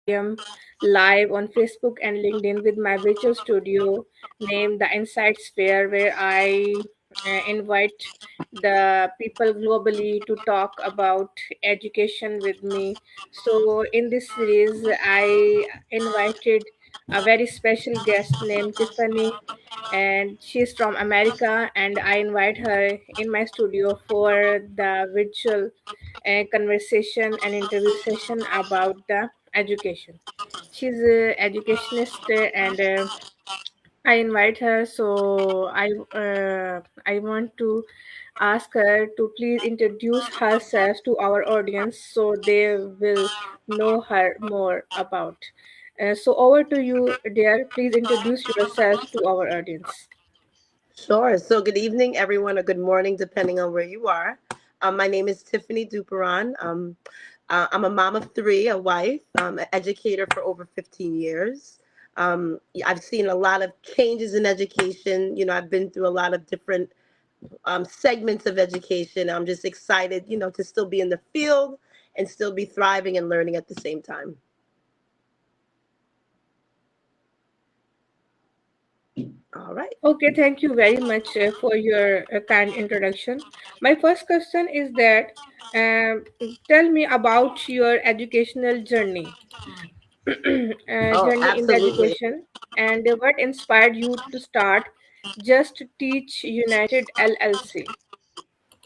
am live on Facebook and LinkedIn with my virtual studio named the Insight Sphere, where I invite the people globally to talk about education with me. So, in this series, I invited a very special guest named Tiffany, and she's from America, and I invite her in my studio for the virtual conversation and interview session about the education. She's a educationist, and I invite her. So I want to ask her to please introduce herself to our audience so they will know her more about. So over to you, dear. Please introduce yourself to our audience. Sure. So, good evening, everyone, or good morning, depending on where you are. My name is Tiffany Duperon. I'm a mom of three, a wife, an educator for over 15 years. I've seen a lot of changes in education. I've been through a lot of different segments of education. I'm just excited, to still be in the field and still be thriving and learning at the same time. All right. Okay, thank you very much for your kind introduction. My first question is that um, tell me about your educational journey, Oh, journey in the absolutely. education, and what inspired you to start Just Teach United LLC.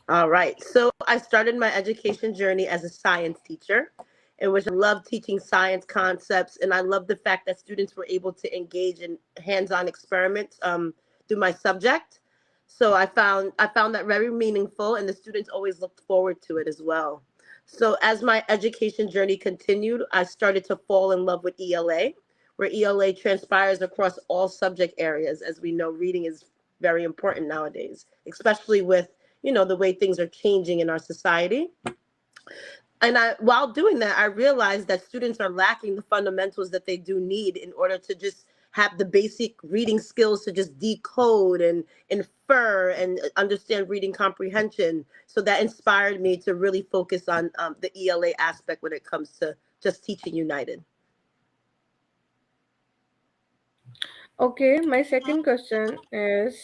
All right. So I started my education journey as a science teacher, in which I loved teaching science concepts, and I loved the fact that students were able to engage in hands-on experiments through my subject. So I found that very meaningful, and the students always looked forward to it as well. So as my education journey continued, I started to fall in love with ELA, where ELA transpires across all subject areas. As we know, reading is very important nowadays, especially with the way things are changing in our society. And while doing that, I realized that students are lacking the fundamentals that they do need in order to just have the basic reading skills to just decode and infer and understand reading comprehension. So that inspired me to really focus on the ELA aspect when it comes to just teaching United. Okay, my second question is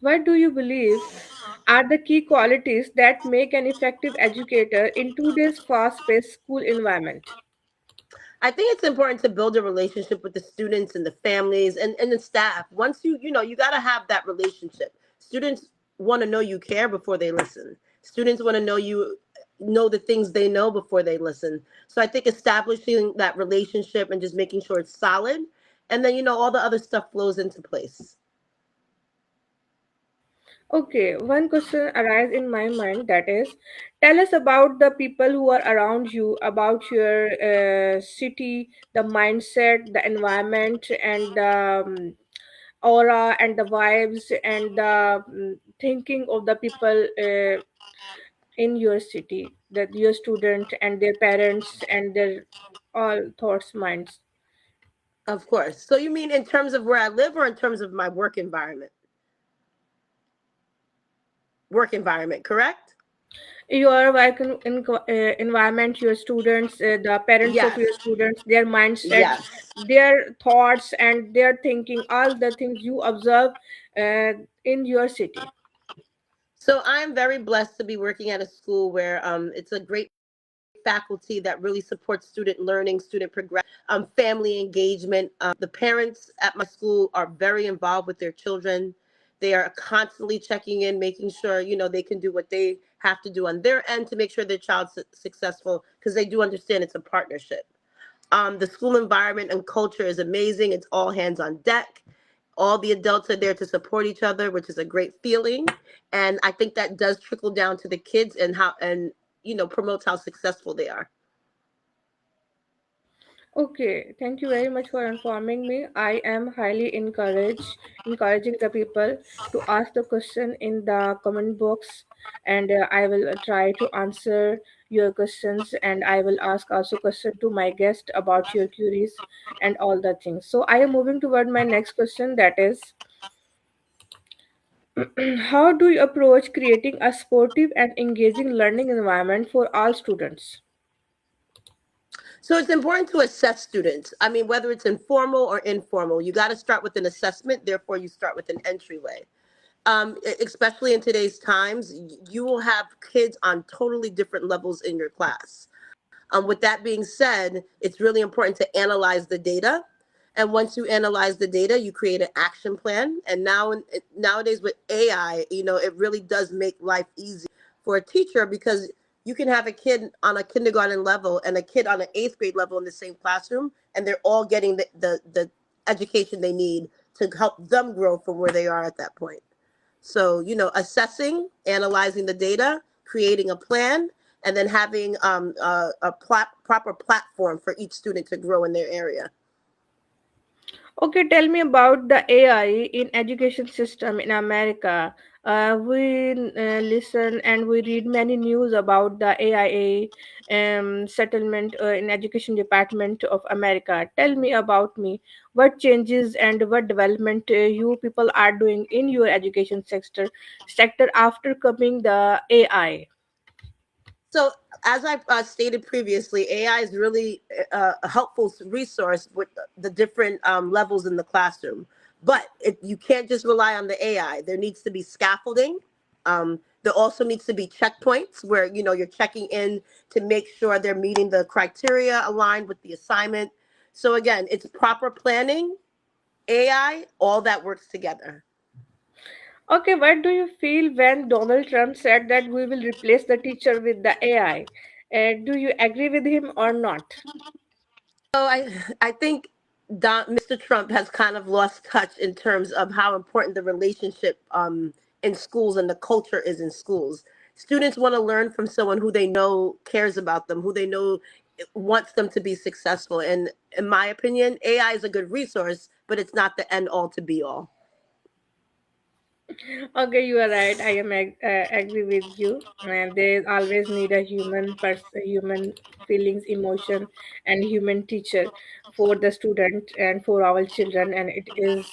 what do you believe are the key qualities that make an effective educator in today's fast paced school environment? I think it's important to build a relationship with the students and the families and the staff. Once you got to have that relationship. Students want to know you care before they listen. Students want to know you know the things they know before they listen. So I think establishing that relationship and just making sure it's solid, and then all the other stuff flows into place. Okay, one question arises in my mind, that is, tell us about the people who are around you, about your city, the mindset, the environment, and the aura and the vibes and the thinking of the people in your city, that your student and their parents and their all thoughts, minds. Of course. So you mean in terms of where I live or in terms of my work environment? Work environment, correct? Your work environment, your students, the parents of Yes. your students, their mindset, Yes. their thoughts and their thinking, all the things you observe in your city. So I'm very blessed to be working at a school where it's a great faculty that really supports student learning, student progression, family engagement. The parents at my school are very involved with their children. They are constantly checking in, making sure they can do what they have to do on their end to make sure their child's successful, because they do understand it's a partnership. The school environment and culture is amazing. It's all hands on deck. All the adults are there to support each other, which is a great feeling. And I think that does trickle down to the kids and how and promotes how successful they are. Okay, thank you very much for informing me. I am highly encouraging the people to ask the question in the comment box, and I will try to answer your questions, and I will ask also question to my guest about your queries and all the things. So I am moving toward my next question, that is, how do you approach creating a sportive and engaging learning environment for all students? So it's important to assess students. I mean, whether it's informal or informal, you got to start with an assessment. Therefore, you start with an entryway. Especially in today's times, you will have kids on totally different levels in your class. With that being said, it's really important to analyze the data. And once you analyze the data, you create an action plan. And nowadays with AI, it really does make life easy for a teacher, because you can have a kid on a kindergarten level and a kid on an eighth grade level in the same classroom, and they're all getting the education they need to help them grow from where they are at that point. So, assessing, analyzing the data, creating a plan, and then having proper platform for each student to grow in their area. Okay, tell me about the AI in education system in America. We listen and we read many news about the AIA settlement in education department of America. Tell me about me. What changes and what development you people are doing in your education sector after coming the AI? So, as I stated previously, AI is really a helpful resource with the different levels in the classroom. But you can't just rely on the AI. There needs to be scaffolding. There also needs to be checkpoints where you're checking in to make sure they're meeting the criteria aligned with the assignment. So again, it's proper planning, AI, all that works together. Okay, what do you feel when Donald Trump said that we will replace the teacher with the AI? Do you agree with him or not? So I think Mr. Trump has kind of lost touch in terms of how important the relationship in schools and the culture is in schools. Students want to learn from someone who they know cares about them, who they know wants them to be successful. And in my opinion, AI is a good resource, but it's not the end all to be all. Okay, you are right. I am agree with you. And they always need a human feelings, emotion, and human teacher for the student and for our children, and it is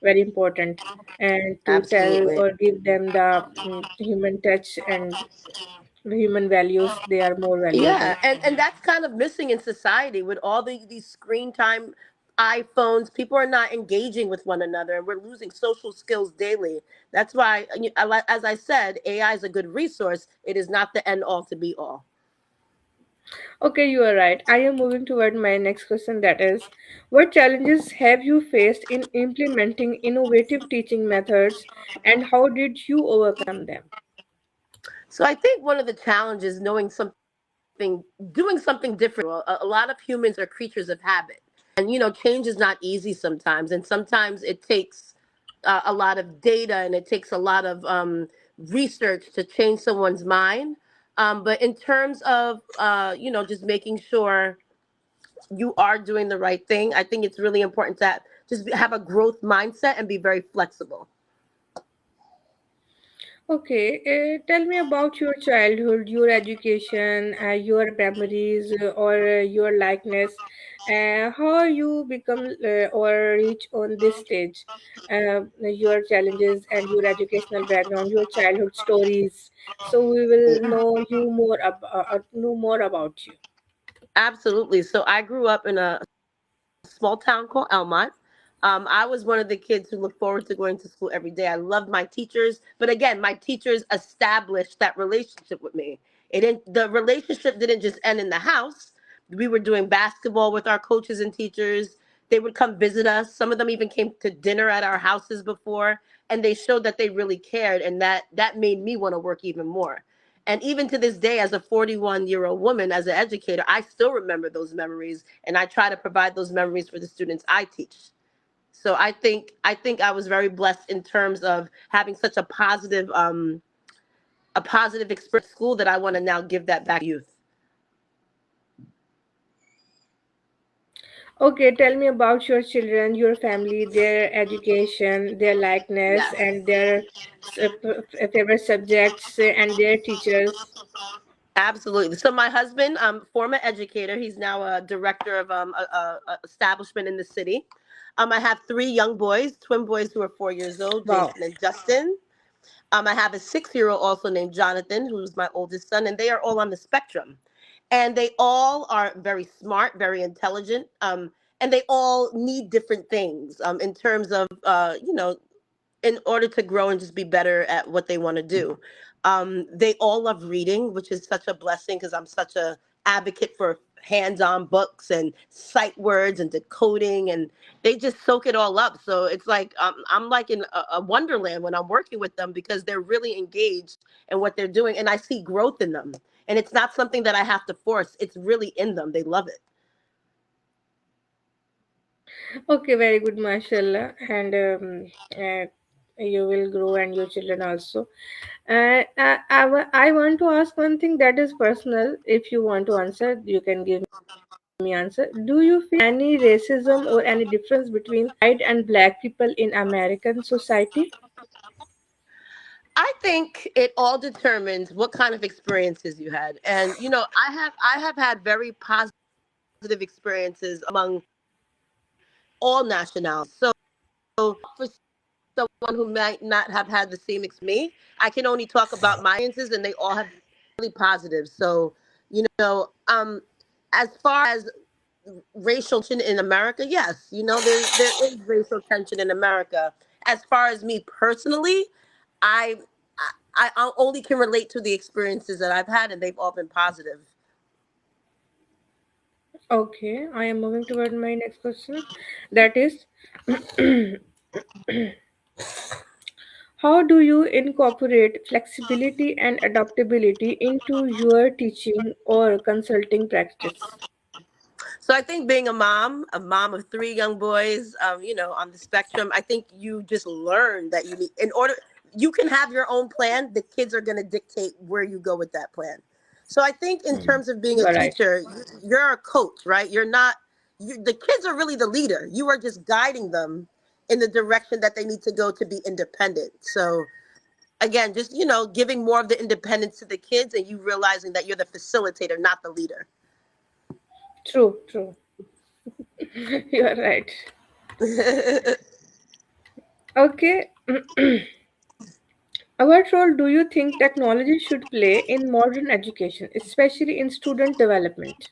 very important. And to tell Absolutely. or give them the human touch and the human values, they are more valuable. Yeah, and that's kind of missing in society with all these screen time, iPhones. People are not engaging with one another, and we're losing social skills daily. That's why, as I said, AI is a good resource. It is not the end all to be all. Okay, you are right. I am moving toward my next question, that is, what challenges have you faced in implementing innovative teaching methods and how did you overcome them? So I think one of the challenges knowing doing something different. A lot of humans are creatures of habit, and change is not easy sometimes, and sometimes it takes a lot of data, and it takes a lot of research to change someone's mind. But in terms of just making sure you are doing the right thing, I think it's really important to have a growth mindset and be very flexible. Okay, tell me about your childhood, your education, your memories, or your likeness. How you become or reach on this stage, your challenges and your educational background, your childhood stories. So we will know more about you. Absolutely. So I grew up in a small town called Elmont. I was one of the kids who looked forward to going to school every day. I loved my teachers, but again, my teachers established that relationship with me. It didn't. The relationship didn't just end in the house. We were doing basketball with our coaches and teachers. They would come visit us. Some of them even came to dinner at our houses before, and they showed that they really cared, and that made me want to work even more. And even to this day, as a 41-year-old woman, as an educator, I still remember those memories, and I try to provide those memories for the students I teach. So I think I was very blessed in terms of having such a positive experience at school that I want to now give that back to youth. Okay, tell me about your children, your family, their education, their likeness, Yes. and their favorite subjects and their teachers. Absolutely. So my husband, former educator, he's now a director of a establishment in the city. I have three young boys, twin boys who are 4 years old, Wow. Jason and Justin. I have a 6-year-old also named Jonathan, who's my oldest son, and they are all on the spectrum. and they all are very smart, very intelligent, and they all need different things in terms of in order to grow and just be better at what they want to do. They all love reading, which is such a blessing because I'm such a advocate for hands-on books and sight words and decoding, and they just soak it all up. So it's like I'm like in a wonderland when I'm working with them because they're really engaged in what they're doing, and I see growth in them. And it's not something that I have to force; it's really in them. They love it. Okay, very good, mashallah. And you will grow, and your children also. I want to ask one thing that is personal. If you want to answer, you can give me answer. Do you feel any racism or any difference between white and black people in American society? I think it all determines what kind of experiences you had. And I have had very positive experiences among all nationalities. So for someone who might not have had the same experience me, I can only talk about my experiences and they all have really positive. So, as far as racial tension in America, yes, there is racial tension in America. As far as me personally, I I only can relate to the experiences that I've had, and they've all been positive. Okay, I am moving toward my next question. That is, how do you incorporate flexibility and adaptability into your teaching or consulting practice? So I think being a mom of three young boys, on the spectrum, I think you just learn that you need in order you can have your own plan. The kids are going to dictate where you go with that plan. So I think in Hmm. terms of being You a are right. teacher, you're a coach, right? You're not. The kids are really the leader. You are just guiding them in the direction that they need to go to be independent. So again, just giving more of the independence to the kids, and you realizing that you're the facilitator, not the leader. True, true. You are right. Okay. What role do you think technology should play in modern education, especially in student development?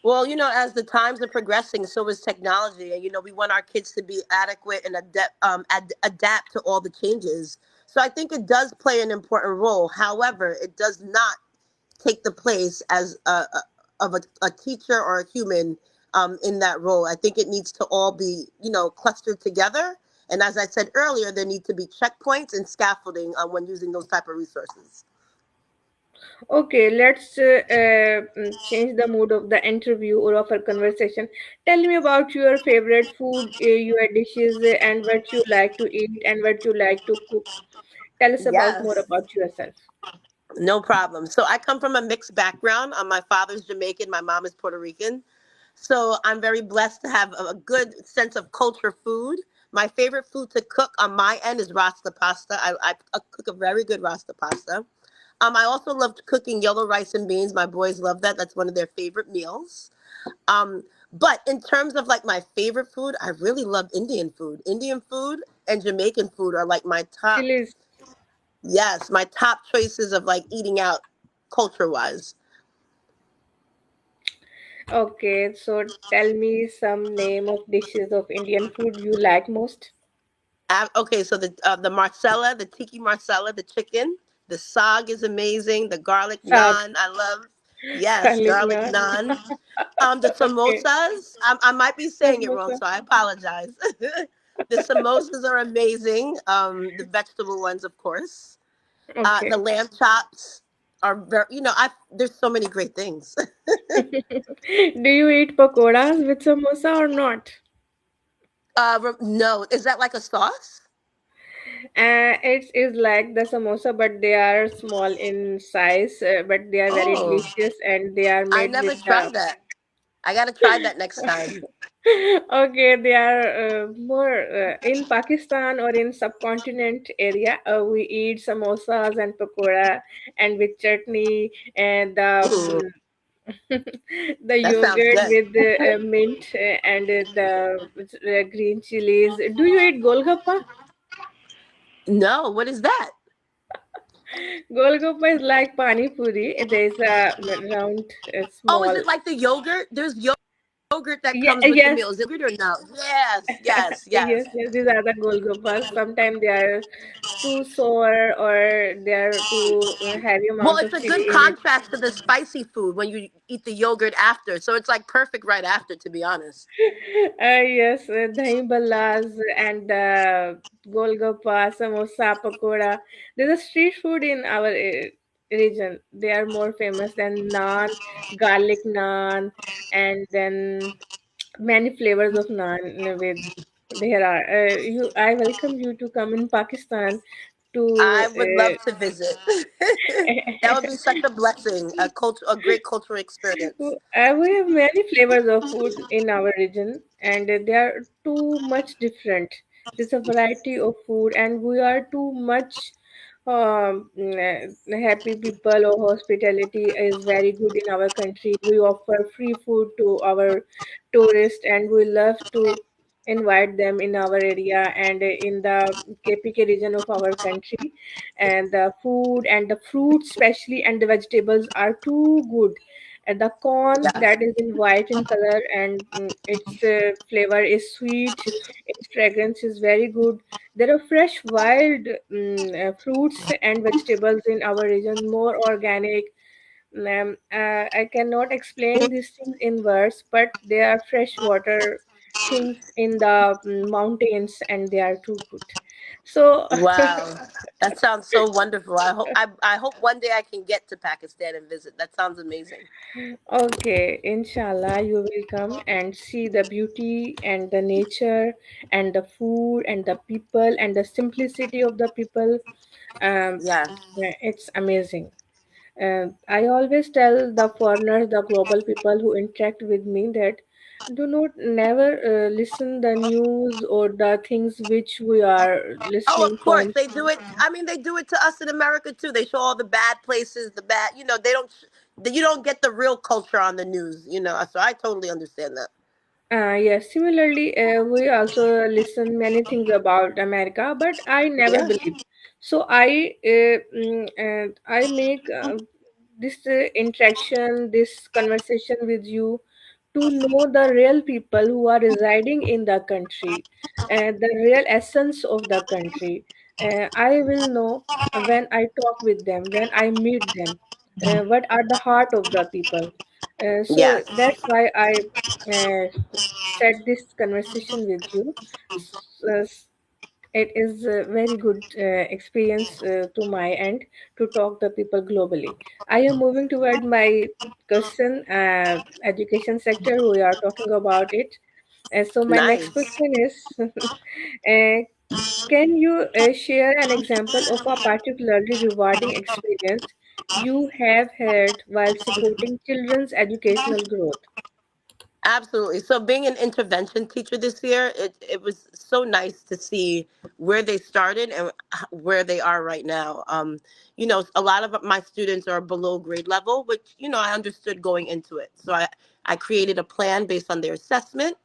Well, as the times are progressing, so is technology, and we want our kids to be adequate and adapt to all the changes. So I think it does play an important role. However, it does not take the place as a teacher or a human in that role. I think it needs to all be clustered together. And as I said earlier, there need to be checkpoints and scaffolding when using those type of resources. Okay, let's change the mood of the interview or of our conversation. Tell me about your favorite food, your dishes, and what you like to eat and what you like to cook. Tell us about more Yes. about yourself. No problem. So I come from a mixed background. My father's Jamaican, my mom is Puerto Rican. So I'm very blessed to have a good sense of culture food. My favorite food to cook on my end is rasta pasta. I cook a very good rasta pasta. I also love cooking yellow rice and beans. My boys love that. That's one of their favorite meals. Um, but in terms of like my favorite food, I really love Indian food. Indian food and Jamaican food are like my top. Chilies. Yes, my top choices of like eating out culture wise. Okay, so tell me some name of dishes of Indian food you like most. Okay, so the Marcella, the tiki Marcella, the chicken, the sag is amazing. The garlic Sag, naan, I love. Yes, garlic garlic naan. naan. The Okay, samosas, I might be saying it wrong, samosa. so I apologize. The samosas are amazing. The vegetable ones, of course. The Okay. lamb chops are very. I there's so many great things. Do you eat pakoras with samosa or not? No, is that like a sauce? It is like the samosa, but they are small in size, but they are very Oh, delicious and they are I made never with the. tried that. I gotta try that next time. Okay, they are more in Pakistan or in subcontinent area. We eat samosas and pakora and with chutney and Ooh, the that sounds yogurt good. with the mint and the green chilies. Do you eat golgappa? No, what is that? Golgappa is like pani puri. There's a round, Oh, is small. it like the yogurt? There's yogurt that Yeah, comes with the yes, meal. Is it yogurt or no? Yes, yes, yes, yes. yes. These are the golgappas. Sometimes they are too sour or they are too heavy Well, amount it's of a good chili in it. contrast to the spicy food when you eat the yogurt after. So it's like perfect right after, to be honest. Yes, dahi ballas and golgappa, samosa, pakoda. There's a street food in our region. They are more famous than naan, garlic naan, and then many flavors of naan with there are. You, I welcome you to come in Pakistan to. I would love to visit. That would be such a blessing, a great cultural experience. We have many flavors of food in our region, and they are too much different. There's a variety of food, and we are too much happy people. Or hospitality is very good in our country. We offer free food to our tourists, and we love to invite them in our area and in the KPK region of our country. And the food and the fruits, especially, and the vegetables are too good, and the corn Yeah. that is in white in color, and its flavor is sweet, its fragrance is very good. There are fresh wild fruits and vegetables in our region, more organic. I cannot explain these things in words, but they are freshwater things in the mountains, and they are too good. So Wow. That sounds so wonderful. I hope one day I can get to Pakistan and visit. That sounds amazing. okay, inshallah, you will come and see the beauty and the nature and the food and the people and the simplicity of the people. Um, Yes. yeah, it's amazing. I always tell the foreigners, the global people who interact with me, that do not never listen the news or the things which we are Oh, listening of course from. they do it. I mean, they do it to us in America too. They show all the bad places, the bad. They don't. You don't get the real culture on the news. So I totally understand that. Yes, similarly, we also listen many things about America, but I never Yeah. believe. So I make this interaction, this conversation with you to know the real people who are residing in the country, the real essence of the country. I will know when I talk with them, when I meet them, what are the heart of the people. So Yes. that's why I start this conversation with you. It is a very good experience to my end to talk the people globally. I am moving toward my question, education sector. We are talking about it. So my next Nice. question is, can you share an example of a particularly rewarding experience you have had while supporting children's educational growth? Absolutely. So being an intervention teacher this year, it was so nice to see where they started and where they are right now. A lot of my students are below grade level, which, I understood going into it. So I created a plan based on their assessment.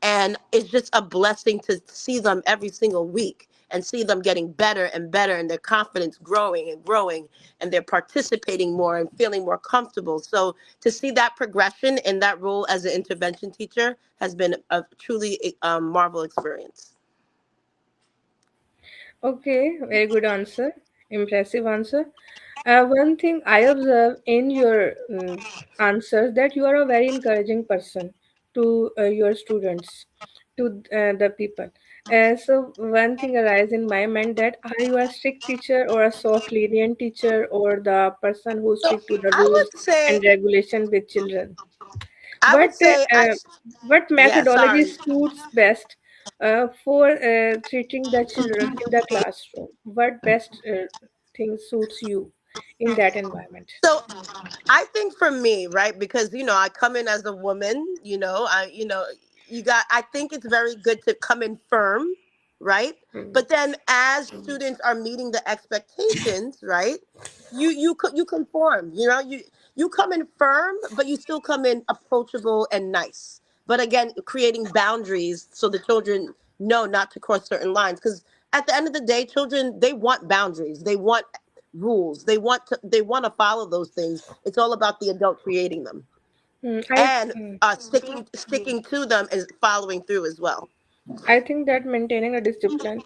And it's just a blessing to see them every single week and see them getting better and better and their confidence growing and growing and they're participating more and feeling more comfortable. So to see that progression in that role as an intervention teacher has been a truly marvel experience. Okay, very good answer. Impressive answer. One thing I observe in your answers, that you are a very encouraging person to your students, to the people. So one thing arises in my mind, that are you a strict teacher or a soft lenient teacher, or the person who So stick to the I rules would say, and regulation with children? I would What say, what yeah, methodology sorry. suits best for treating the children in the classroom? What best thing suits you in that environment? So I think for me, right, because I come in as a woman, I think it's very good to come in firm, right? Hmm. But then as students are meeting the expectations, right? You conform, you come in firm, but you still come in approachable and nice. But again, creating boundaries so the children know not to cross certain lines, because at the end of the day, children, they want boundaries. They want rules. They want to follow those things. It's all about the adult creating them Hmm, and sticking to them and following through as well. I think that maintaining a discipline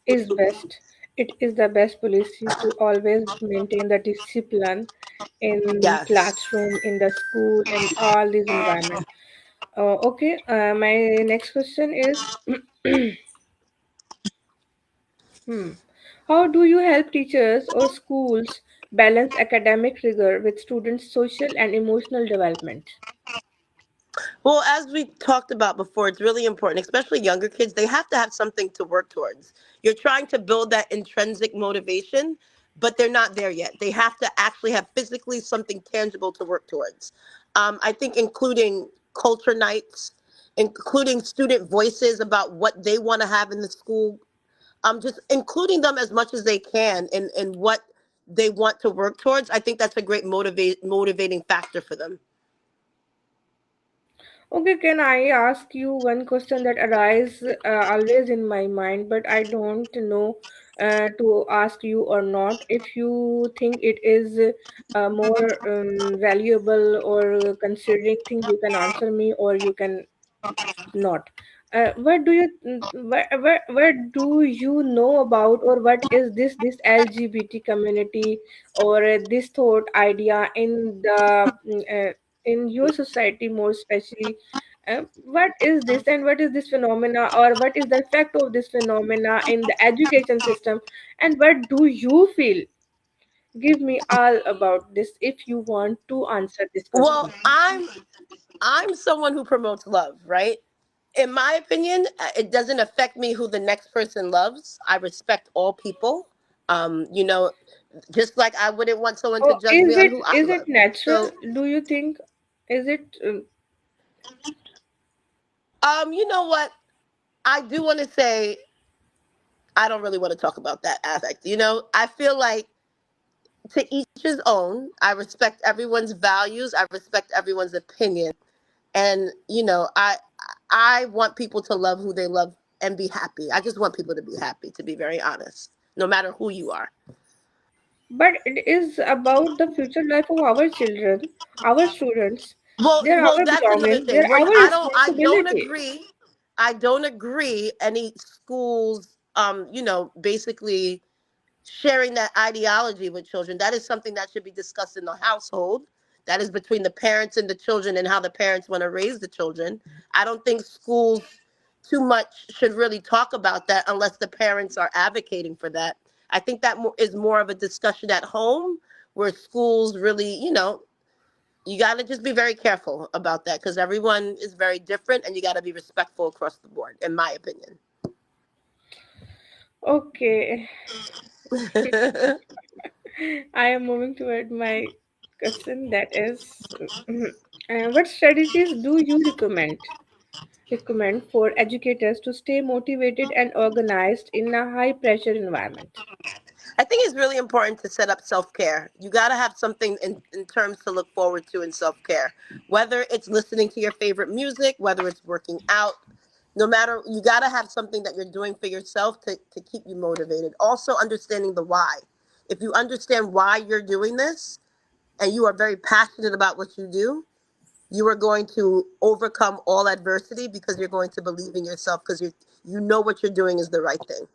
is best. It is the best policy to always maintain the discipline in Yes. classroom, in the school, in all these environment. Okay, my next question is, hmm, how do you help teachers or schools balance academic rigor with students' social and emotional development? Well, as we talked about before, it's really important, especially younger kids, they have to have something to work towards. You're trying to build that intrinsic motivation, but they're not there yet. They have to actually have physically something tangible to work towards. I think including culture nights, including student voices about what they want to have in the school, just including them as much as they can in what they want to work towards. I think that's a great motivating factor for them. Okay, can I ask you one question that arises always in my mind, but I don't know to ask you or not. If you think it is more valuable or considering thing, you can answer me or you can not. What do you what do you know about, or what is this LGBT community, or this thought idea in the in your society more especially? What is this, and what is this phenomena, or what is the effect of this phenomena in the education system, and what do you feel? Give me all about this if you want to answer this Well, question. I'm someone who promotes love, right? In my opinion, it doesn't affect me who the next person loves. I respect all people. You know, just like I wouldn't want someone to Oh, judge me on who I is it love. natural? So, Do you think is it you know what? I do want to say I don't really want to talk about that aspect. I feel like to each his own. I respect everyone's values. I respect everyone's opinion. And I want people to love who they love and be happy. I just want people to be happy, to be very honest, no matter who you are. but it is about the future life of our children, our students. They're Well, our that's another belongings. They're thing. our I don't responsibility. agree. I don't agree any schools basically sharing that ideology with children. That is something that should be discussed in the household. That is between the parents and the children and how the parents want to raise the children. I don't think schools too much should really talk about that unless the parents are advocating for that. I think that is more of a discussion at home where schools really, you got to just be very careful about that because everyone is very different and you got to be respectful across the board, in my opinion. Okay, I am moving toward my question. That is, what strategies do you recommend for educators to stay motivated and organized in a high pressure environment? I think it's really important to set up self care. You got to have something in terms to look forward to in self care, whether it's listening to your favorite music, whether it's working out, no matter, you got to have something that you're doing for yourself to keep you motivated. Also, understanding the why. If you understand why you're doing this and you are very passionate about what you do, you are going to overcome all adversity because you're going to believe in yourself because you know what you're doing is the right thing.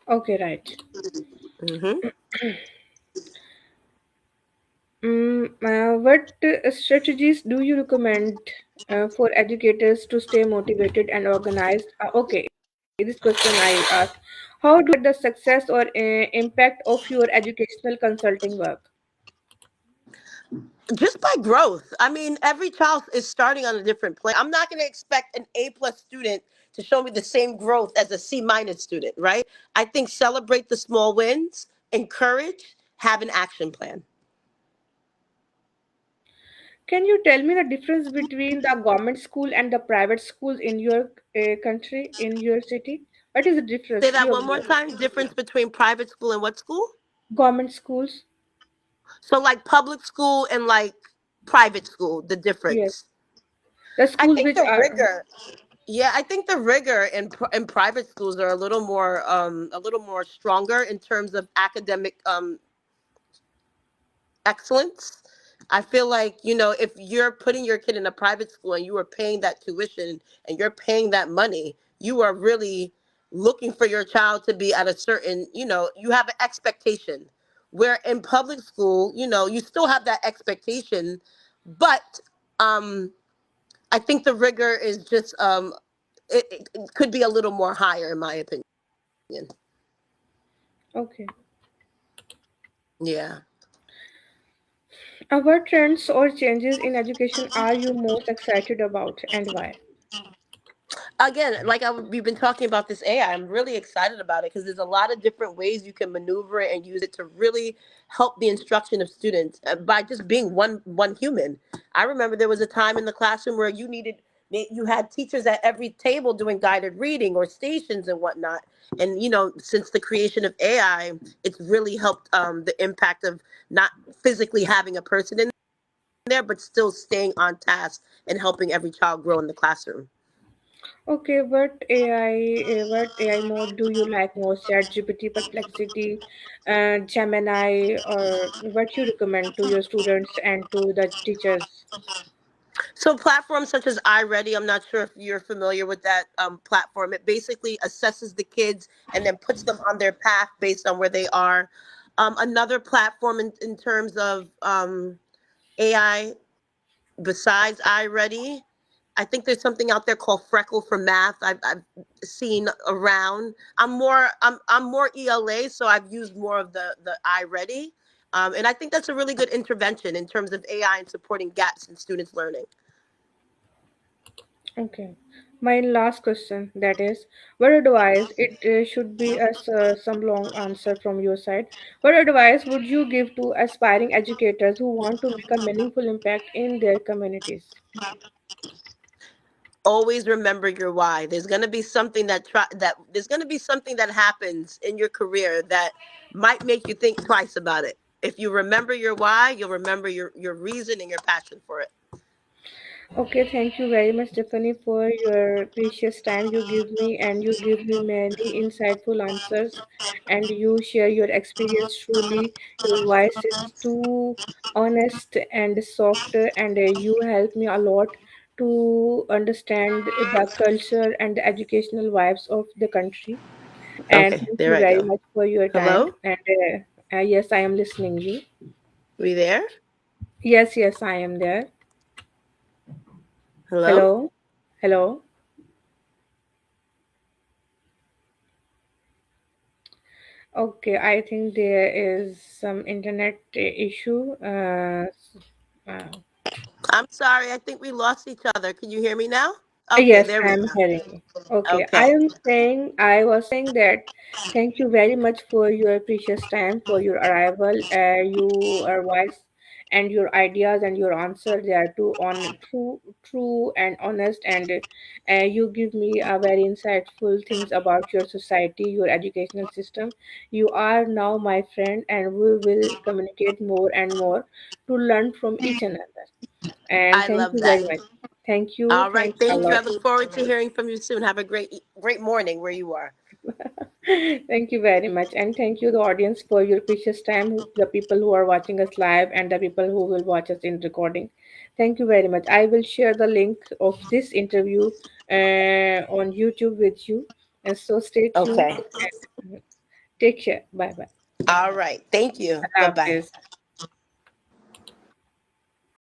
Okay, right. Hmm. What strategies do you recommend for educators to stay motivated and organized? Okay, this question I asked. How do you measure the success or impact of your educational consulting work? Just by growth. I mean, every child is starting on a different plane. I'm not going to expect an A+ student to show me the same growth as a C- student, right? I think celebrate the small wins, encourage, have an action plan. Can you tell me the difference between the government school and the private schools in your country, in your city? What is the Say difference that you one more observe? time. Difference between private school and what school? Government schools? So like public school and like private school, the Yes. difference. The I schools think which the are rigor. Yeah, I think the rigor in private schools are a little more stronger in terms of academic excellence. I feel like, if you're putting your kid in a private school and you are paying that tuition and you're paying that money, you are really looking for your child to be at a certain, you have an expectation. Where in public school, you still have that expectation, but um I think the rigor is just it could be a little more higher in my opinion. Okay. Yeah. What trends or changes in education are you most excited about and why? Again, like we've been talking about this AI, I'm really excited about it because there's a lot of different ways you can maneuver it and use it to really help the instruction of students by just being one human. I remember there was a time in the classroom where you had teachers at every table doing guided reading or stations and whatnot. And since the creation of AI, it's really helped the impact of not physically having a person in there, but still staying on task and helping every child grow in the classroom. Okay, what AI mode do you like most? ChatGPT, Perplexity, Gemini, or what you recommend to your students and to the teachers? So platforms such as iReady, I'm not sure if you're familiar with that platform. It basically assesses the kids and then puts them on their path based on where they are. Another platform in terms of AI besides iReady, I think there's something out there called Freckle for Math. I've seen around. I'm more ELA, so I've used more of the iReady, and I think that's a really good intervention in terms of AI and supporting gaps in students' learning. Okay. My last question, that is, what advice, it should be as some long answer from your side. What advice would you give to aspiring educators who want to make a meaningful impact in their communities? Always remember your why. There's going to be something that there's going to be something that happens in your career that might make you think twice about it. If you remember your why, you'll remember your reason and your passion for it. Okay, thank you very much, Tiffany, for your precious time you give me, and you give me many insightful answers, and you share your experience truly. Your voice is too honest and soft, and you help me a lot to understand the culture and the educational vibes of the country. And Okay, thank there you I very go. much for your time. Hello? And yes, I am listening you. We there? Yes, yes, I am there. Hello? Hello, hello. Okay, I think there is some internet issue. Uh, I'm sorry. I think we lost each other. Can you hear me now? Okay, Yes, there we I'm go. hearing you. Okay, Okay. I was saying that thank you very much for your precious time, for your arrival, your voice and your ideas and your answer. They are true and honest, and you give me a very insightful things about your society, your educational system. You are now my friend, and we will communicate more and more to learn from each another. And I thank love you that. very much. Thank you. All right. Thanks a Thank you. lot. I look forward to hearing from you soon. Have a great morning where you are. Thank you very much. And thank you, the audience, for your precious time, the people who are watching us live and the people who will watch us in recording. Thank you very much. I will share the link of this interview on YouTube with you. And so stay tuned Okay. and take care. Bye bye. All right. Thank you. Bye Allah bye. Hafiz.